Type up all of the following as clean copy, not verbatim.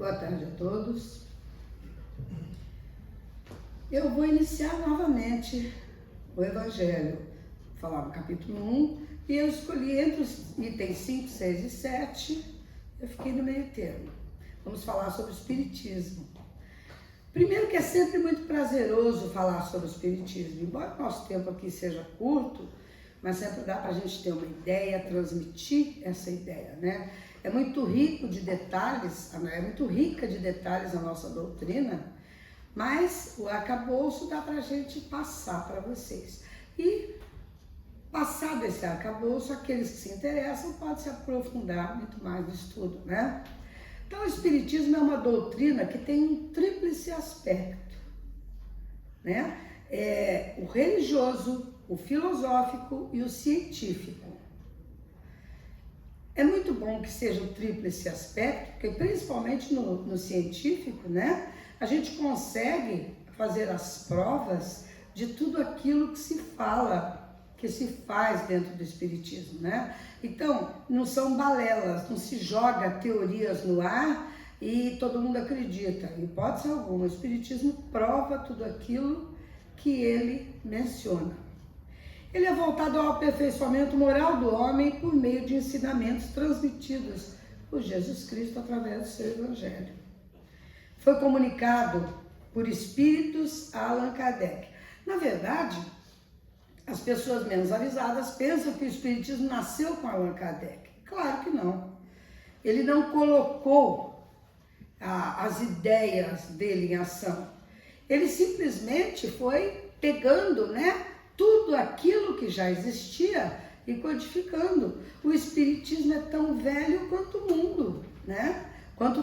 Boa tarde a todos. Eu vou iniciar novamente o Evangelho, vou falar no capítulo 1, e eu escolhi entre os itens 5, 6 e 7, eu fiquei no meio termo. Vamos falar sobre o Espiritismo. Primeiro que é sempre muito prazeroso falar sobre o Espiritismo, embora o nosso tempo aqui seja curto, mas sempre dá para a gente ter uma ideia, transmitir essa ideia, né? É muito rico de detalhes, é muito rica de detalhes a nossa doutrina, mas o arcabouço dá para a gente passar para vocês. E, passado esse arcabouço, aqueles que se interessam podem se aprofundar muito mais no estudo, né? Então, o Espiritismo é uma doutrina que tem um tríplice aspecto, né? O religioso, o filosófico e o científico. É muito bom que seja o tríplice aspecto, porque principalmente no científico, né? A gente consegue fazer as provas de tudo aquilo que se fala, que se faz dentro do Espiritismo, né? Então, não são balelas, não se joga teorias no ar e todo mundo acredita. Em hipótese alguma, o Espiritismo prova tudo aquilo que ele menciona. Ele é voltado ao aperfeiçoamento moral do homem por meio de ensinamentos transmitidos por Jesus Cristo através do seu Evangelho. Foi comunicado por espíritos a Allan Kardec. Na verdade, as pessoas menos avisadas pensam que o Espiritismo nasceu com Allan Kardec. Claro que não. Ele não colocou as ideias dele em ação. Ele simplesmente foi pegando, né, tudo aquilo que já existia e codificando. O Espiritismo é tão velho quanto o mundo, né? Quanto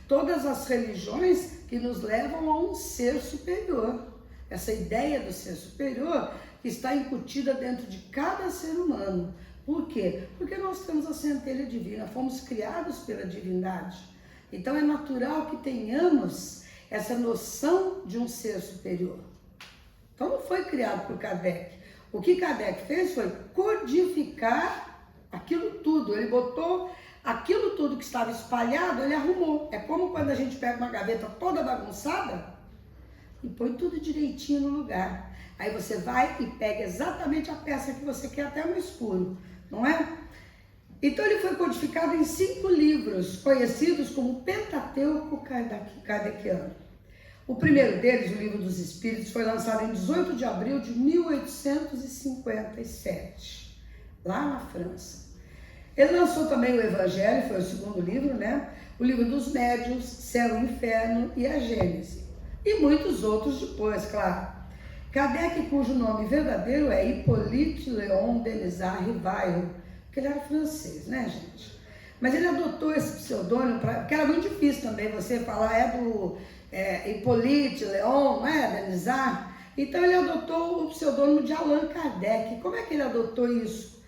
todas as religiões que nos levam a um ser superior. Essa ideia do ser superior está incutida dentro de cada ser humano. Por quê? Porque nós temos a centelha divina, fomos criados pela divindade. Então é natural que tenhamos essa noção de um ser superior. Então não foi criado por Kardec. O que Kardec fez foi codificar aquilo tudo. Ele botou aquilo tudo que estava espalhado, ele arrumou. É como quando a gente pega uma gaveta toda bagunçada e põe tudo direitinho no lugar. Aí você vai e pega exatamente a peça que você quer até no escuro, não é? Então ele foi codificado em 5 livros, conhecidos como Pentateuco Kardeciano. O primeiro deles, o Livro dos Espíritos, foi lançado em 18 de abril de 1857, lá na França. Ele lançou também o Evangelho, foi o segundo livro, né? O Livro dos Médiuns, Céu e Inferno e a Gênese. E muitos outros depois, claro. Kardec, cujo nome verdadeiro é Hippolyte Léon Denisard Rivail, porque ele era francês, né, gente? Mas ele adotou esse pseudônimo, porque era muito difícil também você falar, Hippolyte Léon, não é, Denisard? Então ele adotou o pseudônimo de Allan Kardec. Como é que ele adotou isso?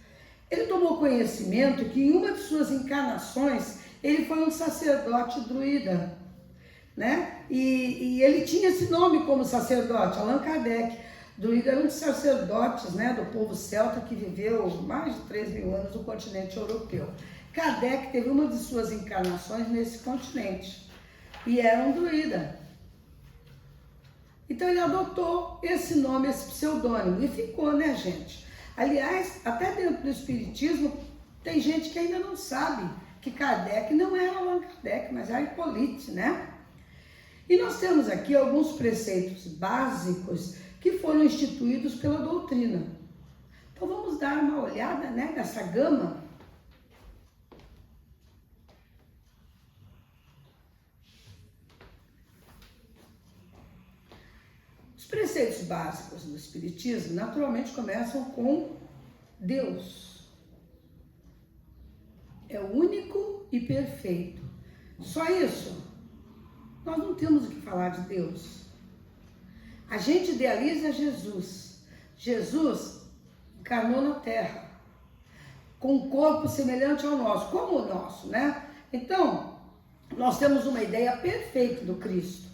Ele tomou conhecimento que em uma de suas encarnações ele foi um sacerdote druida, né? E ele tinha esse nome como sacerdote, Allan Kardec. Druida era um dos sacerdotes, né, do povo celta que viveu mais de 3.000 anos no continente europeu. Kardec teve uma de suas encarnações nesse continente e era um druida. Então ele adotou esse nome, esse pseudônimo, e ficou, né, gente? Aliás, até dentro do Espiritismo, tem gente que ainda não sabe que Kardec não era Allan Kardec, mas era Hippolyte, né? E nós temos aqui alguns preceitos básicos que foram instituídos pela doutrina. Então vamos dar uma olhada, né, nessa gama. Os preceitos básicos do Espiritismo naturalmente começam com Deus. É o único e perfeito. Só isso. Nós não temos o que falar de Deus. A gente idealiza Jesus. Jesus encarnou na Terra, com um corpo semelhante ao nosso, como o nosso, né? Então, nós temos uma ideia perfeita do Cristo.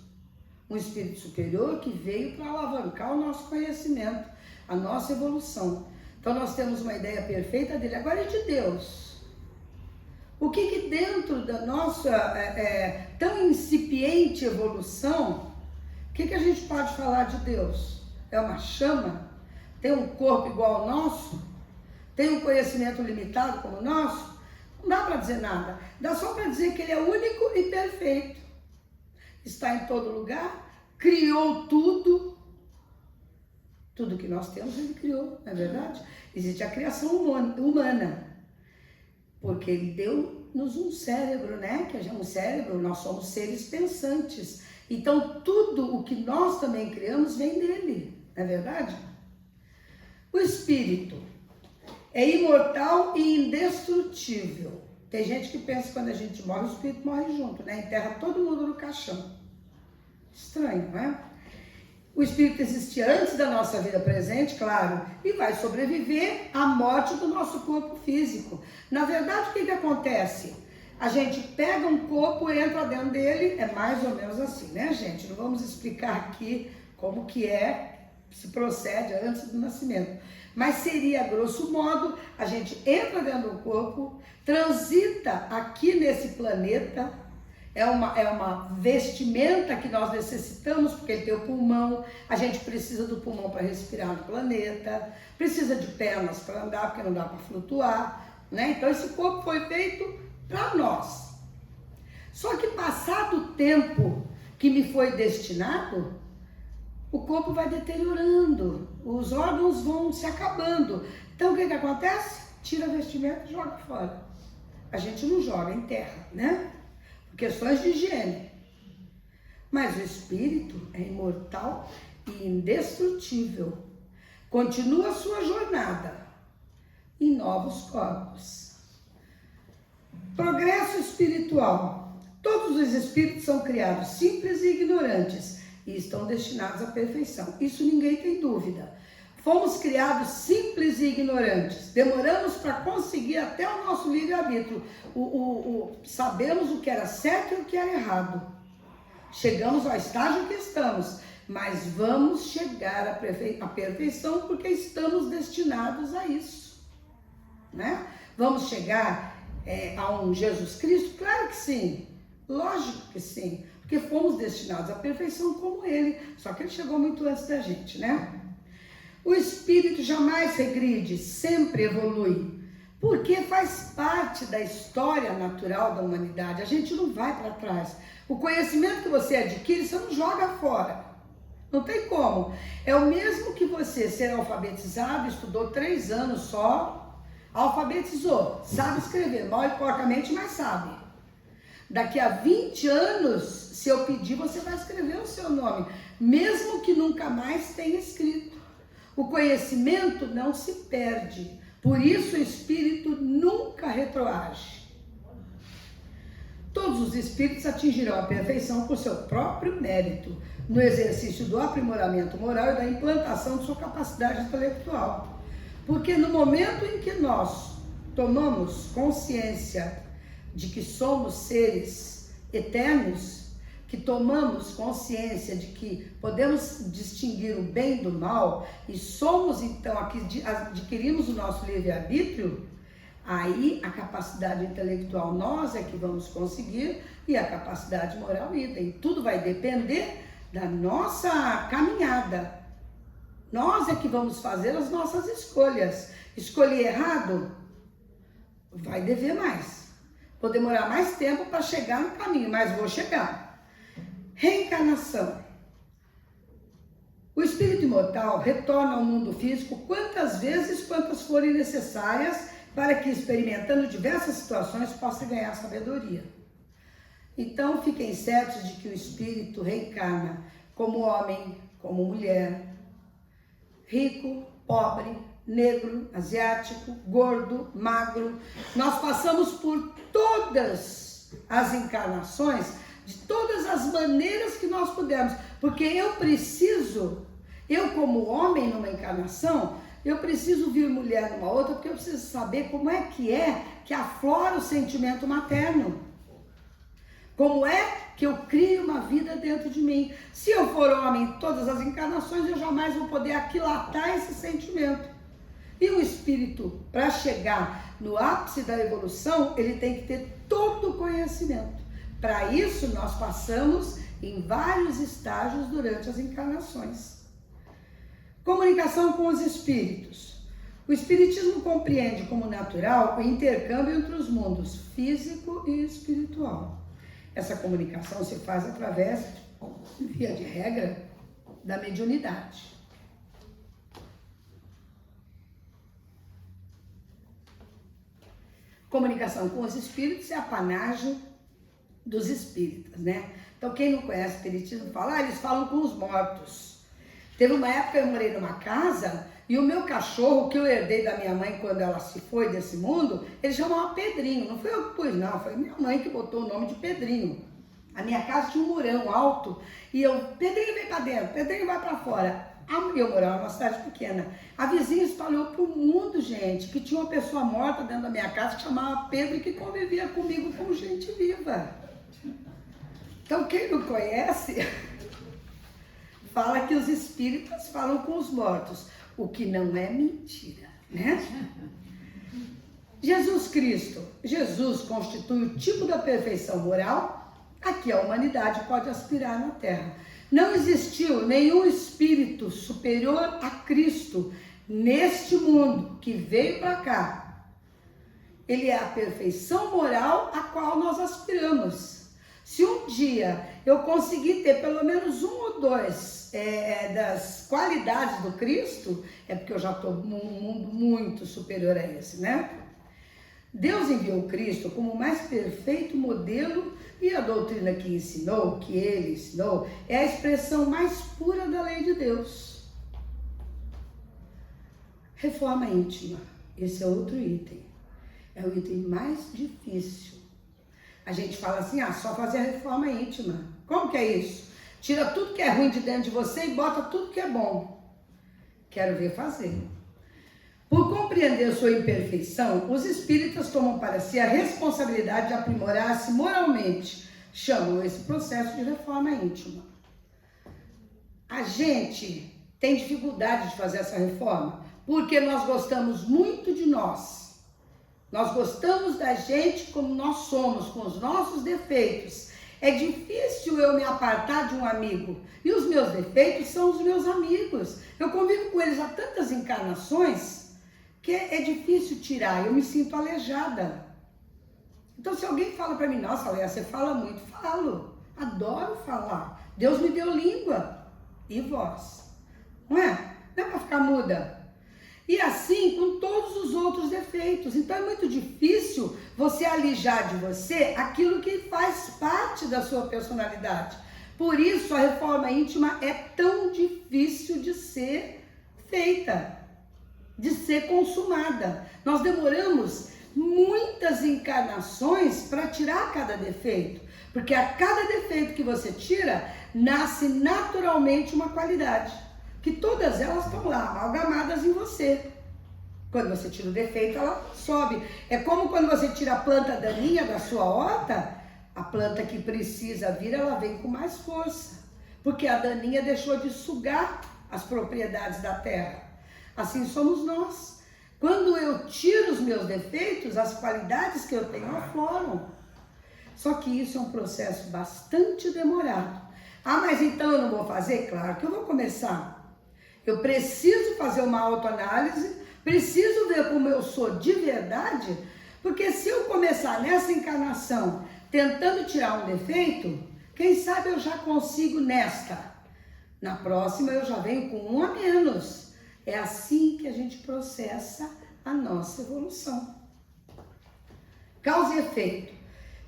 Um espírito superior que veio para alavancar o nosso conhecimento, a nossa evolução. Então nós temos uma ideia perfeita dele. Agora é de Deus. O que dentro da nossa tão incipiente evolução, o que a gente pode falar de Deus? É uma chama? Tem um corpo igual ao nosso? Tem um conhecimento limitado como o nosso? Não dá para dizer nada. Dá só para dizer que ele é único e perfeito. Está em todo lugar, criou tudo. Tudo que nós temos ele criou, não é verdade? Existe a criação humana. Porque ele deu-nos um cérebro, né? Que é um cérebro, nós somos seres pensantes. Então, tudo o que nós também criamos vem dele, não é verdade? O espírito é imortal e indestrutível. Tem gente que pensa que quando a gente morre, o espírito morre junto, né? Enterra todo mundo no caixão. Estranho, não é? O espírito existia antes da nossa vida presente, claro, e vai sobreviver à morte do nosso corpo físico. Na verdade, o que acontece? A gente pega um corpo, entra dentro dele, é mais ou menos assim, né, gente? Não vamos explicar aqui como que se procede antes do nascimento. Mas seria, grosso modo, a gente entra dentro do corpo, transita aqui nesse planeta, é uma vestimenta que nós necessitamos, porque ele tem o pulmão, a gente precisa do pulmão para respirar no planeta, precisa de pernas para andar, porque não dá para flutuar, né? Então esse corpo foi feito para nós. Só que passado o tempo que me foi destinado, o corpo vai deteriorando, os órgãos vão se acabando. Então o que acontece? Tira a vestimenta e joga fora. A gente não joga em terra, né? Por questões de higiene. Mas o espírito é imortal e indestrutível. Continua a sua jornada em novos corpos. Progresso espiritual. Todos os espíritos são criados simples e ignorantes e estão destinados à perfeição. Isso ninguém tem dúvida. Fomos criados simples e ignorantes. Demoramos para conseguir até o nosso livre-arbítrio. Sabemos o que era certo e o que era errado. Chegamos ao estágio que estamos, mas vamos chegar à perfeição porque estamos destinados a isso, né? Vamos chegar a um Jesus Cristo? Claro que sim, lógico que sim, porque fomos destinados à perfeição como ele, só que ele chegou muito antes da gente, né? O espírito jamais regride, sempre evolui, porque faz parte da história natural da humanidade. A gente não vai para trás. O conhecimento que você adquire, você não joga fora. Não tem como. É o mesmo que você ser alfabetizado, estudou 3 anos só, alfabetizou, sabe escrever, mal e porcamente, mas sabe. Daqui a 20 anos, se eu pedir, você vai escrever o seu nome, mesmo que nunca mais tenha escrito. O conhecimento não se perde, por isso o espírito nunca retroage. Todos os espíritos atingirão a perfeição por seu próprio mérito, no exercício do aprimoramento moral e da implantação de sua capacidade intelectual. Porque no momento em que nós tomamos consciência de que somos seres eternos, que tomamos consciência de que podemos distinguir o bem do mal e somos então, adquirimos o nosso livre-arbítrio, aí a capacidade intelectual nós é que vamos conseguir e a capacidade moral idem. Tudo vai depender da nossa caminhada. Nós é que vamos fazer as nossas escolhas. Escolher errado, vai dever mais. Vou demorar mais tempo para chegar no caminho, mas vou chegar. Reencarnação. O espírito imortal retorna ao mundo físico quantas vezes quantas forem necessárias para que, experimentando diversas situações, possa ganhar sabedoria. Então, fiquem certos de que o espírito reencarna como homem, como mulher, rico, pobre, negro, asiático, gordo, magro. Nós passamos por todas as encarnações, de todas as maneiras que nós pudermos, porque eu como homem numa encarnação, eu preciso vir mulher numa outra, porque eu preciso saber como é que aflora o sentimento materno. Como é que eu crio uma vida dentro de mim. Se eu for homem em todas as encarnações, eu jamais vou poder aquilatar esse sentimento. E o espírito, para chegar no ápice da evolução, ele tem que ter todo o conhecimento. Para isso, nós passamos em vários estágios durante as encarnações. Comunicação com os espíritos. O espiritismo compreende como natural o intercâmbio entre os mundos físico e espiritual. Essa comunicação se faz através, via de regra, da mediunidade. Comunicação com os espíritos é a panagem dos espíritas, né? Então, quem não conhece o espiritismo fala, eles falam com os mortos. Teve uma época que eu morei numa casa e o meu cachorro, que eu herdei da minha mãe quando ela se foi desse mundo, ele chamava Pedrinho. Não foi eu que pus, não, foi minha mãe que botou o nome de Pedrinho. A minha casa tinha um murão alto e eu, Pedrinho vem pra dentro, Pedrinho vai pra fora. Eu morava numa cidade pequena. A vizinha espalhou pro mundo, gente, que tinha uma pessoa morta dentro da minha casa que chamava Pedro e que convivia comigo como gente viva. Então, quem não conhece, fala que os espíritas falam com os mortos, o que não é mentira, né? Jesus Cristo. Jesus constitui o tipo da perfeição moral a que a humanidade pode aspirar na Terra. Não existiu nenhum espírito superior a Cristo neste mundo que veio para cá. Ele é a perfeição moral a qual nós aspiramos. Se um dia eu conseguir ter pelo menos um ou dois das qualidades do Cristo, é porque eu já estou num mundo muito superior a esse, né? Deus enviou Cristo como o mais perfeito modelo e a doutrina que ensinou, que ele ensinou, é a expressão mais pura da lei de Deus. Reforma íntima. Esse é outro item. É o item mais difícil. A gente fala assim, só fazer a reforma íntima. Como que é isso? Tira tudo que é ruim de dentro de você e bota tudo que é bom. Quero ver fazer. Por compreender sua imperfeição, os espíritas tomam para si a responsabilidade de aprimorar-se moralmente. Chamam esse processo de reforma íntima. A gente tem dificuldade de fazer essa reforma porque nós gostamos muito de nós. Nós gostamos da gente como nós somos, com os nossos defeitos. É difícil eu me apartar de um amigo. E os meus defeitos são os meus amigos. Eu convivo com eles há tantas encarnações que é difícil tirar, eu me sinto aleijada. Então, se alguém fala para mim, nossa, Léa, você fala muito, falo, adoro falar. Deus me deu língua e voz, não é? Não é para ficar muda. E assim com todos os outros defeitos. Então, é muito difícil você alijar de você aquilo que faz parte da sua personalidade. Por isso, a reforma íntima é tão difícil de ser feita, de ser consumada. Nós demoramos muitas encarnações para tirar cada defeito, porque a cada defeito que você tira, nasce naturalmente uma qualidade, que todas elas estão lá, amalgamadas em você. Quando você tira o defeito, ela sobe. É como quando você tira a planta daninha da sua horta, a planta que precisa vir, ela vem com mais força, porque a daninha deixou de sugar as propriedades da terra. Assim somos nós. Quando eu tiro os meus defeitos, as qualidades que eu tenho afloram. Só que isso é um processo bastante demorado. Mas então eu não vou fazer? Claro que eu vou começar. Eu preciso fazer uma autoanálise, preciso ver como eu sou de verdade, porque se eu começar nessa encarnação tentando tirar um defeito, quem sabe eu já consigo nesta. Na próxima eu já venho com um a menos. É assim que a gente processa a nossa evolução. Causa e efeito.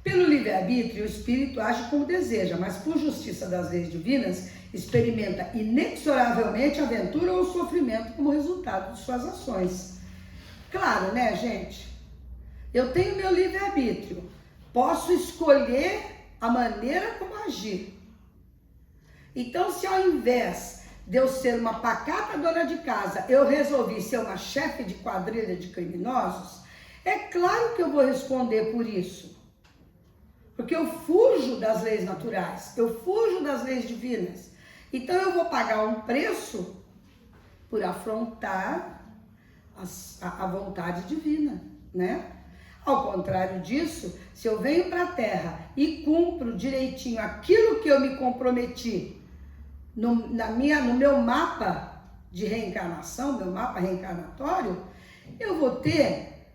Pelo livre-arbítrio, o espírito age como deseja, mas por justiça das leis divinas, experimenta inexoravelmente a aventura ou o sofrimento como resultado de suas ações. Claro, né, gente? Eu tenho meu livre-arbítrio. Posso escolher a maneira como agir. Então, se ao invés de eu ser uma pacata dona de casa, eu resolvi ser uma chefe de quadrilha de criminosos, é claro que eu vou responder por isso. Porque eu fujo das leis naturais, eu fujo das leis divinas. Então eu vou pagar um preço por afrontar a vontade divina, né? Ao contrário disso, se eu venho para a Terra e cumpro direitinho aquilo que eu me comprometi no meu mapa de reencarnação, meu mapa reencarnatório, eu vou ter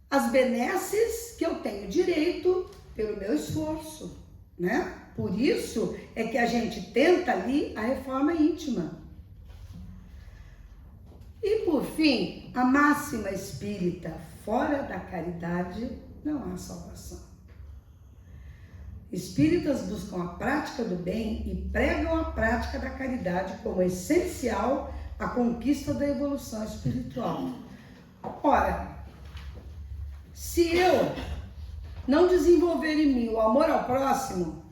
as benesses que eu tenho direito pelo meu esforço, né? Por isso é que a gente tenta ali a reforma íntima. E por fim, a máxima espírita: fora da caridade não há salvação. Espíritas buscam a prática do bem e pregam a prática da caridade como essencial à conquista da evolução espiritual. Ora, se eu não desenvolver em mim o amor ao próximo,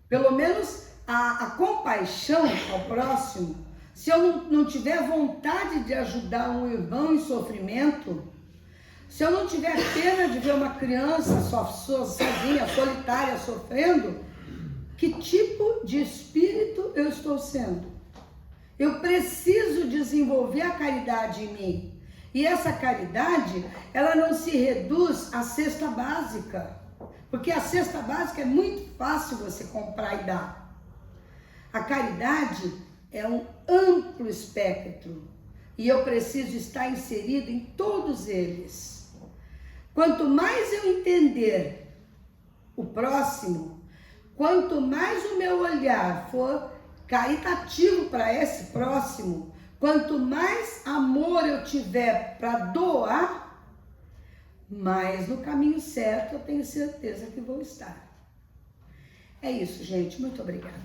pelo menos a compaixão ao próximo, se eu não tiver vontade de ajudar um irmão em sofrimento, se eu não tiver pena de ver uma criança sozinha, solitária, sofrendo, que tipo de espírito eu estou sendo? Eu preciso desenvolver a caridade em mim. E essa caridade, ela não se reduz à cesta básica. Porque a cesta básica é muito fácil você comprar e dar. A caridade é um amplo espectro. E eu preciso estar inserido em todos eles. Quanto mais eu entender o próximo, quanto mais o meu olhar for caritativo para esse próximo, quanto mais amor eu tiver para doar, mais no caminho certo eu tenho certeza que vou estar. É isso, gente. Muito obrigada.